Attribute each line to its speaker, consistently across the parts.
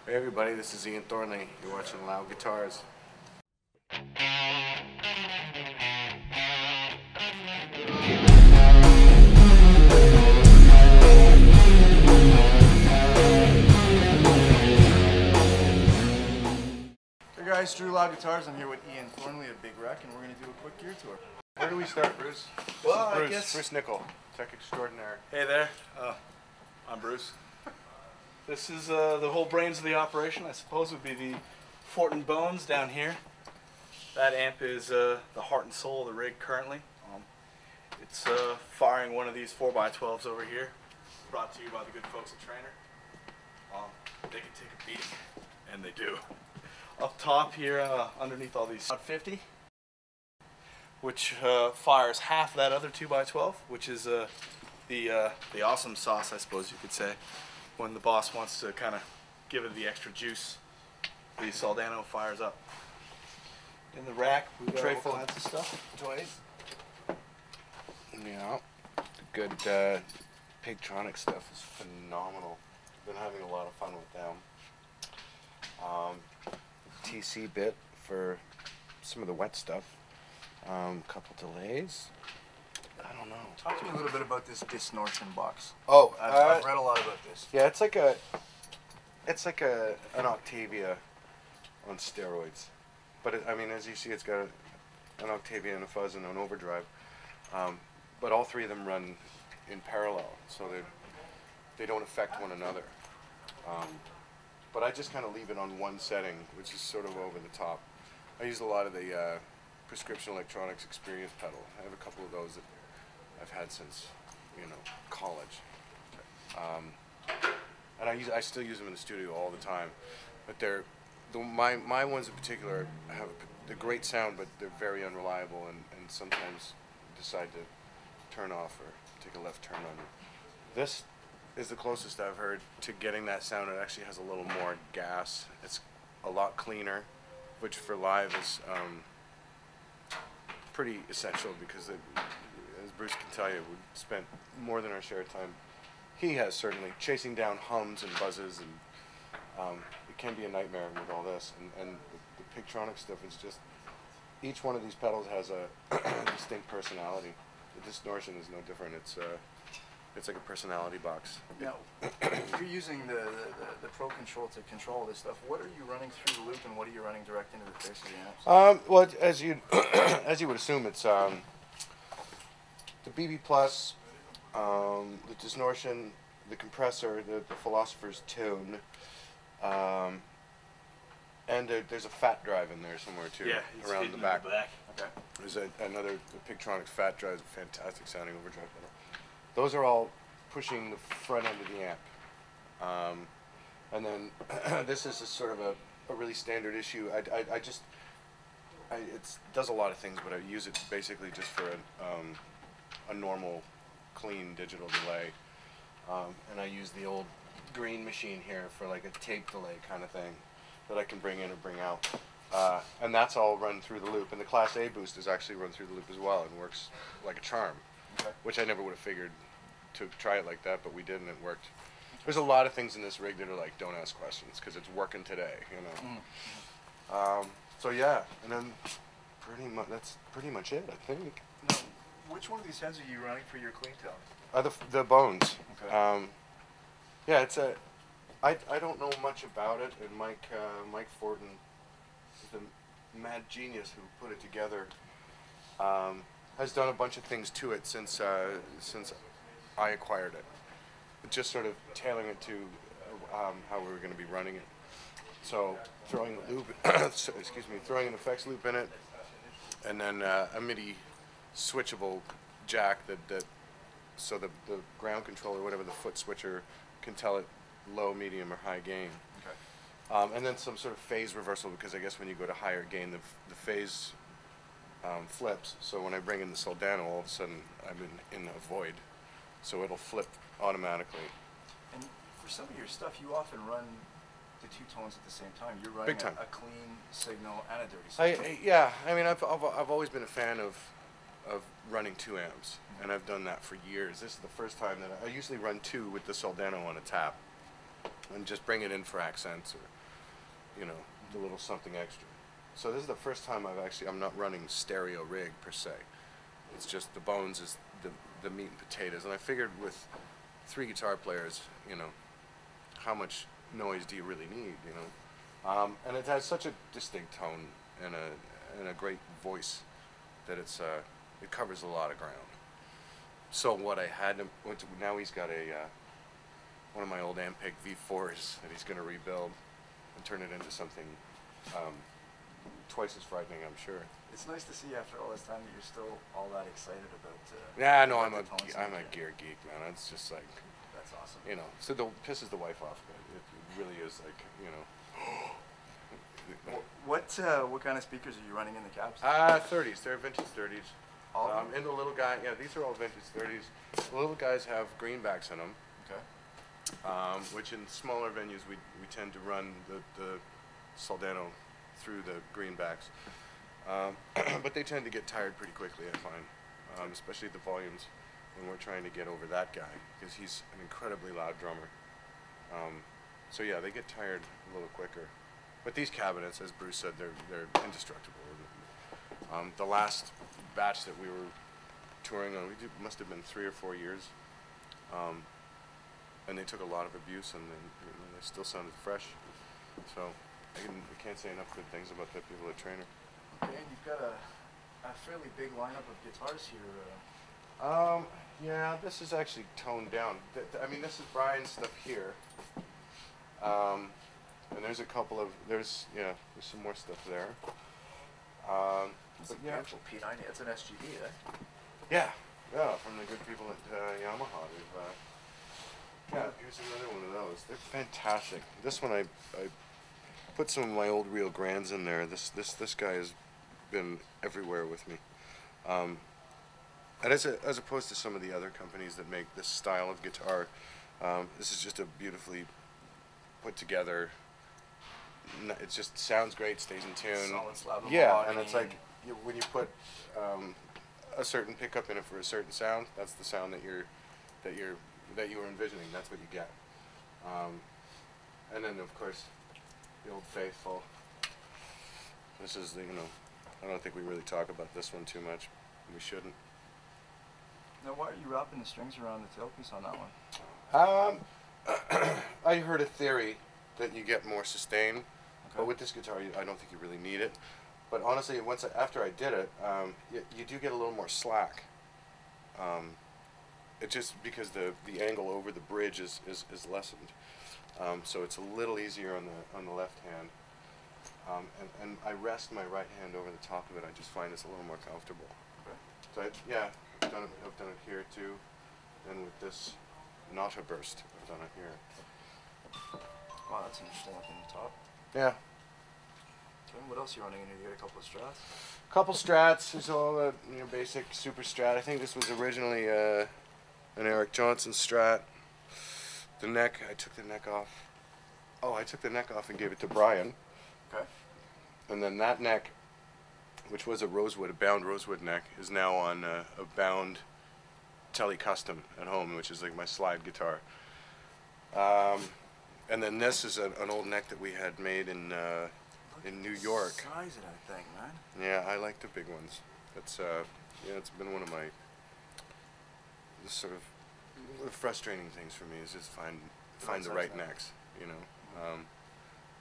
Speaker 1: Hey everybody, this is Ian Thornley. You're watching Loud Guitars.
Speaker 2: Hey guys, Drew Loud Guitars. I'm here with Ian Thornley of Big Wreck, and we're going to do a quick gear tour.
Speaker 1: Where do we start, Bruce?
Speaker 2: Well,
Speaker 1: Bruce,
Speaker 2: I guess...
Speaker 1: Bruce Nickel, tech extraordinaire.
Speaker 3: Hey there, I'm Bruce. This is the whole brains of the operation, I suppose, would be the Fort and Bones down here. That amp is the heart and soul of the rig currently. It's firing one of these 4x12s over here, brought to you by the good folks at Trainer. They can take a beat, and they do. Up top here, underneath all these 50, which fires half that other 2x12, which is the awesome sauce, I suppose you could say, when the boss wants to kind of give it the extra juice. The Soldano fires up. In the rack, we've got all kinds of stuff, toys.
Speaker 1: Yeah, the good Pigtronic stuff is phenomenal. Been having a lot of fun with them. TC bit for some of the wet stuff. Couple delays. I don't know.
Speaker 2: Talk to me a little bit about this distortion box.
Speaker 1: Oh,
Speaker 2: I've read a lot about this.
Speaker 1: yeah, it's like an Octavia on steroids. But I mean, as you see, it's got an Octavia and a fuzz and an overdrive. But all three of them run in parallel, so they don't affect one another. But I just kind of leave it on one setting, which is sort of over the top. I use a lot of the Prescription Electronics Experience pedal. I have a couple of those that I've had since, college. And I still use them in the studio all the time. But my ones in particular have a great sound, but they're very unreliable, and sometimes decide to turn off or take a left turn on you. This is the closest I've heard to getting that sound. It actually has a little more gas. It's a lot cleaner, which for live is pretty essential because, as Bruce can tell you, we spent more than our share of time. He has certainly chasing down hums and buzzes, and it can be a nightmare with all this. And the Pigtronic stuff is just, each one of these pedals has a distinct personality. The distortion is no different. It's like a personality box.
Speaker 2: Now, you're using the Pro Control to control this stuff. What are you running through the loop, and what are you running direct into the face of the amps?
Speaker 1: Well, as you would assume, it's the BB Plus, the distortion, the compressor, the Philosopher's Tune, and there's a fat drive in there somewhere too.
Speaker 3: Yeah, it's
Speaker 1: around the
Speaker 3: in
Speaker 1: back.
Speaker 2: Okay.
Speaker 1: There's another Pigtronic fat drive, a fantastic sounding overdrive pedal. Those are all pushing the front end of the amp. And then this is sort of a really standard issue. It does a lot of things, but I use it basically just for a normal, clean digital delay. And I use the old green machine here for like a tape delay kind of thing that I can bring in or bring out. And that's all run through the loop. And the Class A boost is actually run through the loop as well and works like a charm. Okay. Which I never would have figured to try it like that, but we did, and it worked. There's a lot of things in this rig that are like, don't ask questions, because it's working today, So yeah, and then that's pretty much it, I think.
Speaker 2: Now, which one of these heads are you running for your clean tower?
Speaker 1: The Bones.
Speaker 2: Okay.
Speaker 1: Yeah, I don't know much about it, and Mike Fortin is the mad genius who put it together. Has done a bunch of things to it since I acquired it. Just sort of tailoring it to how we were going to be running it. So throwing the loop, throwing an effects loop in it, and then a MIDI switchable jack so the ground controller, whatever the foot switcher, can tell it low, medium, or high gain. Okay. And then some sort of phase reversal, because I guess when you go to higher gain, the phase flips. So when I bring in the Soldano, all of a sudden I'm in a void. So it'll flip automatically.
Speaker 2: And for some of your stuff, you often run the two tones at the same time. You're running a clean signal and a dirty signal.
Speaker 1: Yeah, I mean, I've always been a fan of running two amps, and I've done that for years. This is the first time that I usually run two with the Soldano on a tap. and just bring it in for accents or, you know, a little something extra. So this is the first time I'm not running stereo rig per se. It's just the bones is the meat and potatoes. And I figured with 3 guitar players, you know, how much noise do you really need, you know? And it has such a distinct tone and a great voice that it covers a lot of ground. So what I had him, now he's got one of my old Ampeg V4s that he's going to rebuild and turn it into something twice as frightening, I'm sure.
Speaker 2: It's nice to see after all this time that you're still all that excited about.
Speaker 1: Yeah, no, I'm
Speaker 2: the
Speaker 1: a
Speaker 2: tones
Speaker 1: I'm
Speaker 2: and
Speaker 1: a gear geek, man. It's just like,
Speaker 2: That's awesome.
Speaker 1: you know, so it pisses the wife off, but it really is like, you know.
Speaker 2: What kind of speakers are you running in the cabs?
Speaker 1: 30s. They're vintage 30s.
Speaker 2: All of them?
Speaker 1: And the little guy, yeah, these are all vintage 30s. The little guys have greenbacks in them.
Speaker 2: Okay.
Speaker 1: Which in smaller venues we tend to run the Soldano through the greenbacks. But they tend to get tired pretty quickly, I find, especially at the volumes when we're trying to get over that guy, because he's an incredibly loud drummer. So yeah, they get tired a little quicker. But these cabinets, as Bruce said, they're indestructible. The last batch that we were touring on, must have been 3 or 4 years. And they took a lot of abuse, and they still sounded fresh. So I can't say enough good things about the people at Trainer.
Speaker 2: Okay, and you've got a fairly big lineup of guitars here.
Speaker 1: Yeah, this is actually toned down. I mean, this is Brian's stuff here. And there's a couple of, there's some more stuff there.
Speaker 2: It's
Speaker 1: But
Speaker 2: a
Speaker 1: yeah,
Speaker 2: beautiful P90. It's an SGD, eh?
Speaker 1: yeah, from the good people at Yamaha. Yeah, here's another one of those. They're fantastic. This one I put some of my old Real Grands in there. This guy has been everywhere with me. And as opposed to some of the other companies that make this style of guitar, this is just a beautifully put together. It just sounds great, stays in tune.
Speaker 2: Solid slab of
Speaker 1: yeah,
Speaker 2: mahogany
Speaker 1: and it's like when you put a certain pickup in it for a certain sound, that's the sound that you were envisioning. That's what you get. And then of course the Old Faithful. This is I don't think we really talk about this one too much. We shouldn't.
Speaker 2: Now, why are you wrapping the strings around the tailpiece on that one?
Speaker 1: I heard a theory that you get more sustain, but with this guitar, I don't think you really need it. But honestly, after I did it, you do get a little more slack. It's just because the angle over the bridge is lessened, so it's a little easier on the left hand. And I rest my right hand over the top of it. I just find it's a little more comfortable.
Speaker 2: Okay.
Speaker 1: So I've done it here too, and with this Nota Burst, I've done it here.
Speaker 2: Wow, that's interesting looking top.
Speaker 1: Yeah.
Speaker 2: Okay, what else are you running in here? You got a couple of Strats?
Speaker 1: Couple Strats. There's all the basic Super Strat. I think this was originally an Eric Johnson Strat. The neck, I took the neck off. Oh, I took the neck off and gave it to Brian.
Speaker 2: Okay.
Speaker 1: And then that neck, which was a bound rosewood neck, is now on a bound Tele Custom at home, which is like my slide guitar. And then this is an old neck that we had made in New York.
Speaker 2: Size it, I think, man.
Speaker 1: Yeah, I like the big ones. It's it's been one of my sort of frustrating things for me is just find the right necks,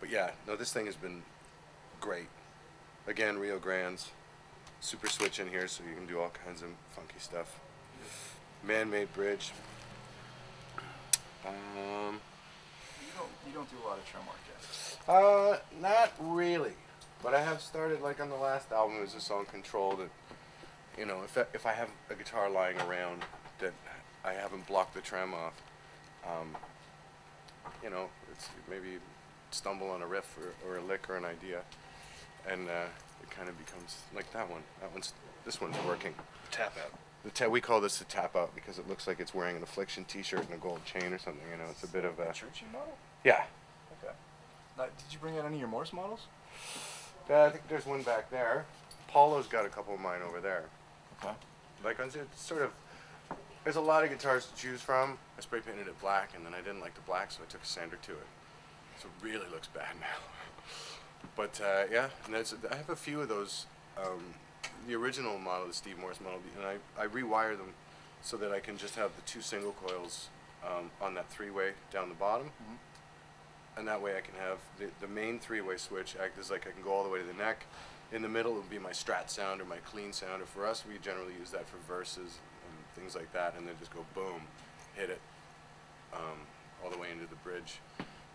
Speaker 1: But yeah, no, this thing has been great. Again, Rio Grands, super switch in here, so you can do all kinds of funky stuff. Man-made bridge.
Speaker 2: You don't do a lot of trim work yet?
Speaker 1: Not really. But I have started, like on the last album, there's a song Control that, if I have a guitar lying around that I haven't blocked the trem off, it's maybe stumble on a riff or a lick or an idea, and it kind of becomes like that one. This one's working.
Speaker 3: Tap out.
Speaker 1: We call this the tap out because it looks like it's wearing an Affliction T-shirt and a gold chain or something. It's a bit of a
Speaker 2: churchy model.
Speaker 1: Yeah.
Speaker 2: Okay. Now, did you bring out any of your Morse models?
Speaker 1: I think there's one back there. Paulo's got a couple of mine over there.
Speaker 2: Okay.
Speaker 1: Like it's sort of there's a lot of guitars to choose from. I spray painted it black, and then I didn't like the black, so I took a sander to it. So it really looks bad now. But yeah, and I have a few of those. The original model, the Steve Morse model, and I rewire them so that I can just have the 2 single coils on that 3-way down the bottom. And that way I can have the main 3-way switch act as like I can go all the way to the neck. In the middle would be my strat sound or my clean sound. Or for us, we generally use that for verses and things like that, and then just go boom, hit it all the way into the bridge,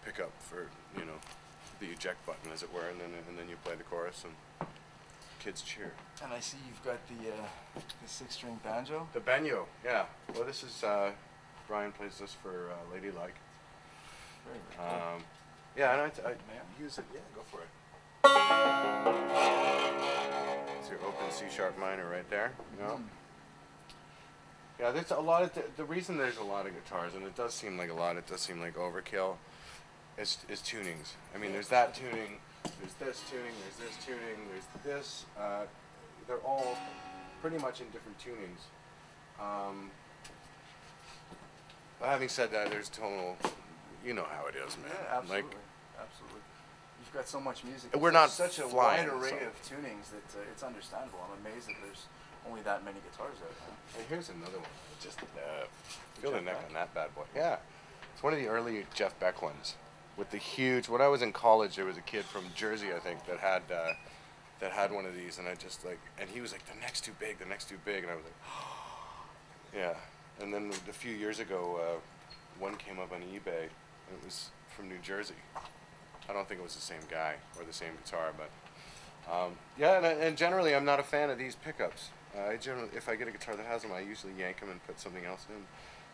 Speaker 1: pick up for, you know, the eject button as it were, and then you play the chorus and kids cheer.
Speaker 2: And I see you've got the 6-string banjo.
Speaker 1: The banjo, yeah. Well, this is Brian plays this for Ladylike.
Speaker 2: Very, very cool.
Speaker 1: Yeah, and I use it. Yeah, go for it. It's your open C sharp minor right there. You know. Yeah, there's a lot of the reason there's a lot of guitars, and it does seem like a lot. It does seem like overkill. Is tunings. I mean, there's that tuning. There's this tuning. There's this tuning. There's this. They're all pretty much in different tunings. But having said that, there's tonal. You know how it is, man.
Speaker 2: Yeah, absolutely.
Speaker 1: Like,
Speaker 2: absolutely. You've got so much music.
Speaker 1: We're not
Speaker 2: such a
Speaker 1: flying,
Speaker 2: wide array
Speaker 1: so.
Speaker 2: of tunings that it's understandable. I'm amazed that there's only that many guitars out there.
Speaker 1: And here's another one. Just feel the neck on that bad boy. Yeah, it's one of the early Jeff Beck ones with the huge. When I was in college, there was a kid from Jersey, I think, that had one of these, and I just like, and he was like, the neck's too big, the neck's too big, and I was like, yeah. And then a few years ago, one came up on eBay. And it was from New Jersey. I don't think it was the same guy or the same guitar, but yeah. And generally, I'm not a fan of these pickups. I generally, if I get a guitar that has them, I usually yank them and put something else in.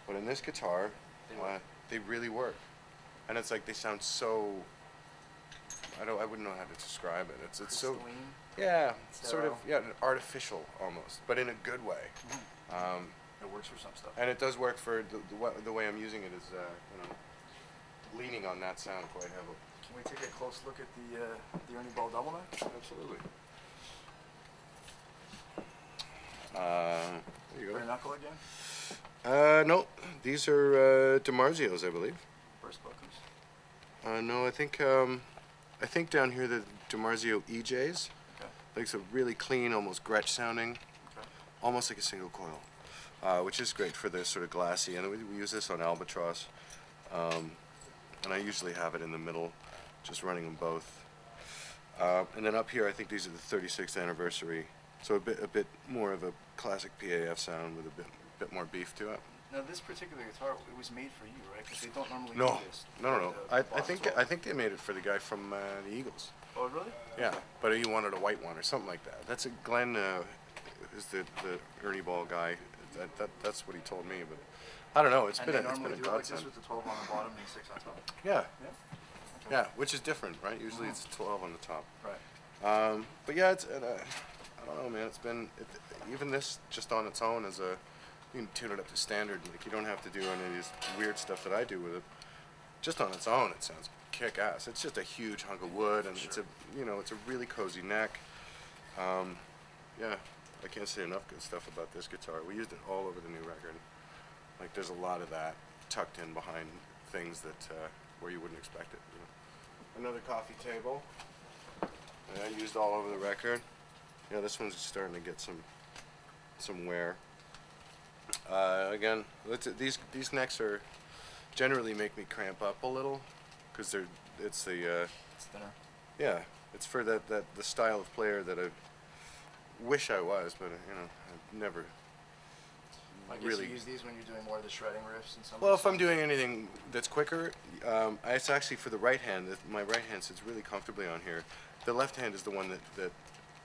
Speaker 1: But in this guitar, they really work, and it's like they sound so. I wouldn't know how to describe it. It's so
Speaker 2: Crystalline,
Speaker 1: yeah,
Speaker 2: sterile.
Speaker 1: sort of artificial almost, but in a good way.
Speaker 2: It works for some stuff.
Speaker 1: And it does work for the way I'm using it is you know, leaning on that sound quite heavily.
Speaker 2: Can we take a close look at the Ernie Ball double neck?
Speaker 1: Absolutely. There you go.
Speaker 2: Bare knuckle again?
Speaker 1: No, these are DiMarzios, I believe.
Speaker 2: Burst buckles?
Speaker 1: No, I think down here the DiMarzio EJs.
Speaker 2: Okay.
Speaker 1: Like it's a really clean, almost Gretsch sounding,
Speaker 2: Okay.
Speaker 1: almost like a single coil, which is great for the sort of glassy. And we use this on Albatross, and I usually have it in the middle, just running them both. And then up here, I think these are the 36th anniversary, so a bit more of a classic PAF sound with a bit more beef to it.
Speaker 2: Now this particular guitar, it was made for you, right? Because they don't normally
Speaker 1: No,
Speaker 2: do this.
Speaker 1: no.
Speaker 2: The
Speaker 1: I
Speaker 2: boss
Speaker 1: think
Speaker 2: as well.
Speaker 1: I think they made it for the guy from the Eagles.
Speaker 2: Oh really?
Speaker 1: Yeah, but he wanted a white one or something like that. That's Glenn is the Ernie Ball guy. That's what he told me. But I don't know. It's
Speaker 2: And
Speaker 1: been
Speaker 2: they
Speaker 1: a
Speaker 2: normally do it like this
Speaker 1: godsend.
Speaker 2: with the 12 on the bottom and 6 on top.
Speaker 1: Yeah,
Speaker 2: Yeah. Okay.
Speaker 1: yeah, which is different, right? Usually it's 12 on the top.
Speaker 2: Right.
Speaker 1: But yeah, it's I don't know, man. It's been even this just on its own as a. You can tune it up to standard. Like you don't have to do any of this weird stuff that I do with it. Just on its own, it sounds kick-ass. It's just a huge hunk of wood, and it's a really cozy neck. Yeah, I can't say enough good stuff about this guitar. We used it all over the new record. Like there's a lot of that tucked in behind things that where you wouldn't expect it. You know? Another coffee table. I used all over the record. Yeah, this one's starting to get some wear. Again, these necks are generally make me cramp up a little because it's
Speaker 2: It's thinner.
Speaker 1: yeah, it's for the style of player that I wish I was, but you know I've never
Speaker 2: I guess
Speaker 1: really.
Speaker 2: you use these when you're doing more of the shredding riffs and some.
Speaker 1: Well, if I'm doing anything that's quicker, it's actually for the right hand. My right hand sits really comfortably on here. The left hand is the one that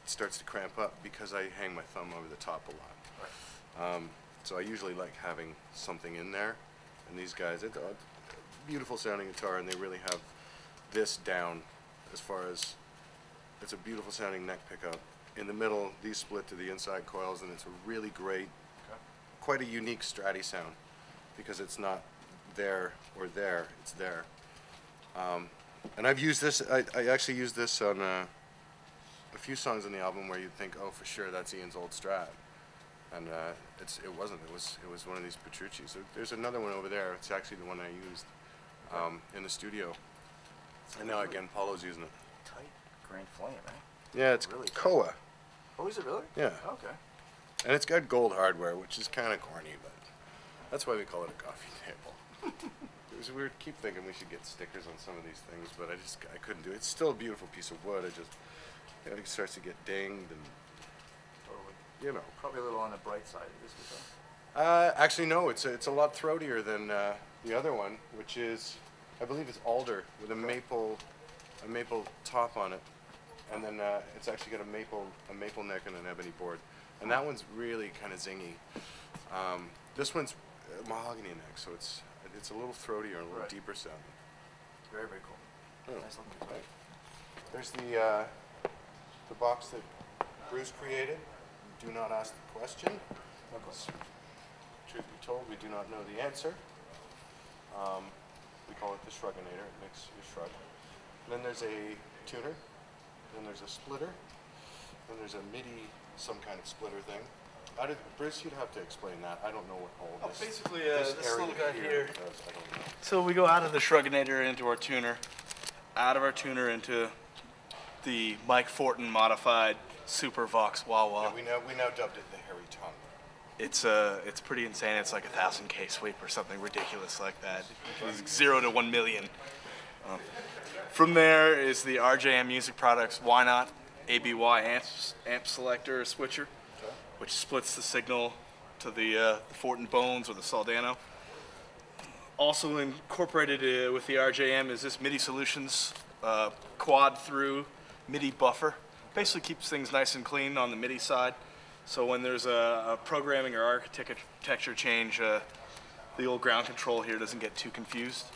Speaker 1: starts to cramp up because I hang my thumb over the top a lot.
Speaker 2: Right.
Speaker 1: So I usually like having something in there. And these guys, it's a beautiful sounding guitar, and they really have this down as far as it's a beautiful sounding neck pickup. In the middle, these split to the inside coils, and it's a really great, quite a unique Stratty sound because it's not there or there, it's there. And I've used this, I actually used this on a few songs on the album where you'd think, oh, for sure, that's Ian's old Strat. and it wasn't. It was one of these Petrucci. So there's another one over there. It's actually the one I used in the studio. And now again, Paulo's using it.
Speaker 2: Tight grain flame, eh?
Speaker 1: Yeah, it's
Speaker 2: really
Speaker 1: Koa.
Speaker 2: Oh, is it really?
Speaker 1: Yeah.
Speaker 2: Okay.
Speaker 1: And it's got gold hardware, which is kind of corny, but that's why we call it a coffee table. It was weird. Keep thinking we should get stickers on some of these things, but I couldn't do it. It's still a beautiful piece of wood. It starts to get dinged and,
Speaker 2: Totally.
Speaker 1: you know.
Speaker 2: Probably a little on the bright side of this guitar.
Speaker 1: Actually, no. It's a lot throatier than the other one, which is, I believe it's alder with a maple top on it, and then it's actually got a maple neck and an ebony board, and that one's really kind of zingy. This one's mahogany neck, so it's a little throatier and a little deeper sounding.
Speaker 2: Very, very cool.
Speaker 1: Oh.
Speaker 2: Nice looking guitar.
Speaker 1: There's the box that Bruce created. Do not ask the question. Because, truth be told, we do not know the answer. We call it the Shruginator. It makes you shrug. And then there's a tuner. Then there's a splitter. Then there's a MIDI, some kind of splitter thing. Bruce, you'd have to explain that. I don't know what all this.
Speaker 3: Basically, this
Speaker 1: area
Speaker 3: little guy here.
Speaker 1: does. I don't know.
Speaker 3: So we go out of the Shruginator into our tuner, out of our tuner into the Mike Fortin modified Super Vox Wah Wah.
Speaker 1: Yeah, we now dubbed it the hairy tongue.
Speaker 3: It's pretty insane. It's like 1,000K sweep or something ridiculous like that. It's 0 to 1 million. From there is the RJM Music Products Why Not ABY amp selector or switcher, which splits the signal to the Fortin Bones or the Soldano. Also incorporated with the RJM is this MIDI Solutions quad through MIDI buffer. Basically keeps things nice and clean on the MIDI side. So when there's a programming or architecture change, the old ground control here doesn't get too confused.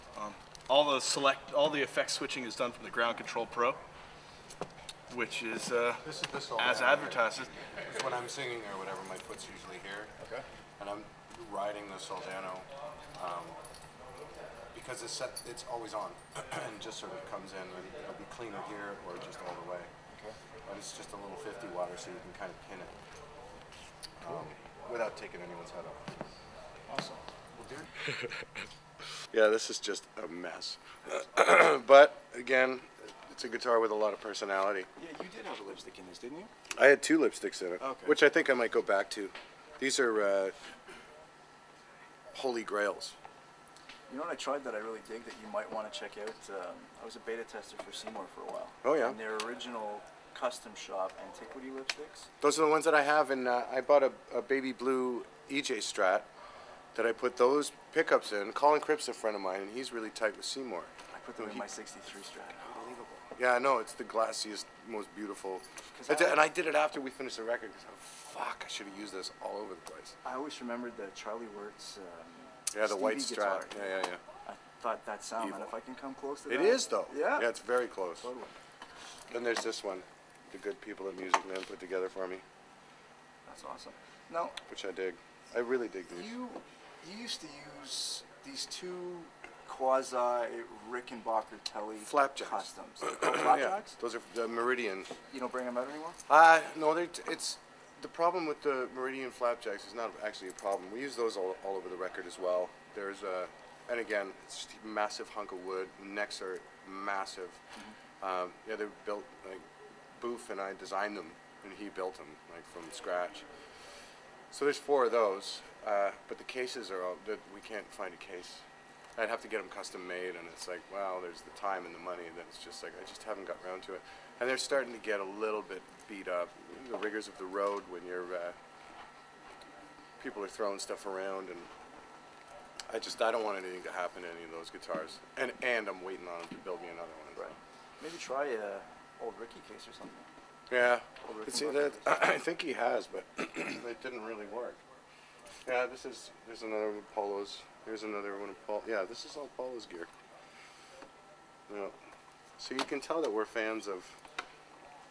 Speaker 3: All the effect switching is done from the Ground Control Pro, which is
Speaker 1: this
Speaker 3: as advertised.
Speaker 1: It's when I'm singing or whatever, my foot's usually here.
Speaker 2: Okay.
Speaker 1: And I'm riding the Soldano because it's always on and just sort of comes in and it'll be cleaner here or just all the way.
Speaker 2: Okay.
Speaker 1: But it's just a little 50 watter so you can kind of pin it without taking anyone's head off.
Speaker 2: Awesome. Well, dude.
Speaker 1: Yeah, this is just a mess. But again, it's a guitar with a lot of personality.
Speaker 2: Yeah, you did have a lipstick in this, didn't you?
Speaker 1: I had 2 lipsticks in it,
Speaker 2: Okay.
Speaker 1: which I think I might go back to. These are holy grails.
Speaker 2: You know what I tried that I really dig that you might want to check out? I was a beta tester for Seymour for a while.
Speaker 1: Oh, yeah.
Speaker 2: And their original custom shop antiquity lipsticks.
Speaker 1: Those are the ones that I have, and I bought a baby blue EJ Strat that I put those pickups in. Colin Cripp's a friend of mine, and he's really tight with Seymour.
Speaker 2: I put them in my 63 Strat. Unbelievable.
Speaker 1: Yeah, no, it's the glassiest, most beautiful. And I did it after we finished the record, because fuck, I should have used this all over the place.
Speaker 2: I always remembered the Charlie Wirtz
Speaker 1: Yeah, the white
Speaker 2: Stevie guitar.
Speaker 1: Strat. Yeah.
Speaker 2: I thought that sound,
Speaker 1: Evil.
Speaker 2: and if I can come close to
Speaker 1: It
Speaker 2: that.
Speaker 1: is, though.
Speaker 2: Yeah.
Speaker 1: Yeah, it's very close.
Speaker 2: Totally.
Speaker 1: Then there's this one, the good people at Music Man put together for me,
Speaker 2: That's awesome. Now,
Speaker 1: which I dig. I really dig these.
Speaker 2: you used to use these 2 quasi Rickenbacker Telly
Speaker 1: Flapjacks.
Speaker 2: customs. Oh,
Speaker 1: Yeah,
Speaker 2: flapjacks?
Speaker 1: those are the Meridian.
Speaker 2: You don't bring them out anymore?
Speaker 1: No, it's the problem with the Meridian flapjacks is not actually a problem. We use those all over the record as well. There's and again, it's just a massive hunk of wood. Necks are massive. Yeah, they're built like Boof and I designed them, and he built them like from scratch. So there's 4 of those, but the cases are all. We can't find a case. I'd have to get them custom made, and it's like, wow, there's the time and the money. That it's just like I just haven't got around to it. And they're starting to get a little bit beat up. The rigors of the road when you're people are throwing stuff around, and I don't want anything to happen to any of those guitars. And I'm waiting on them to build me another one.
Speaker 2: Right. Maybe try a old Ricky case or something.
Speaker 1: Yeah.
Speaker 2: Old
Speaker 1: See
Speaker 2: Rickenbacker
Speaker 1: that?
Speaker 2: case.
Speaker 1: I think he has, but it didn't really work. Yeah, there's another one of Paulo's. Here's another one of Paul. Yeah, this is all Paulo's gear. Yeah. So you can tell that we're fans of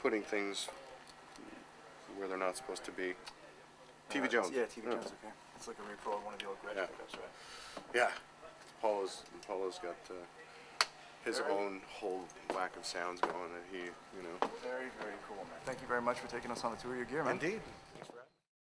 Speaker 1: putting things where they're not supposed to be. TV Jones.
Speaker 2: Yeah, TV Jones, okay. It's like a repro of one of the old Gretsch pickups, right?
Speaker 1: Yeah. Paulo's got his own whole whack of sounds going that he,
Speaker 2: Very, very cool, man. Thank you very much for taking us on the tour of your gear, man.
Speaker 1: Indeed.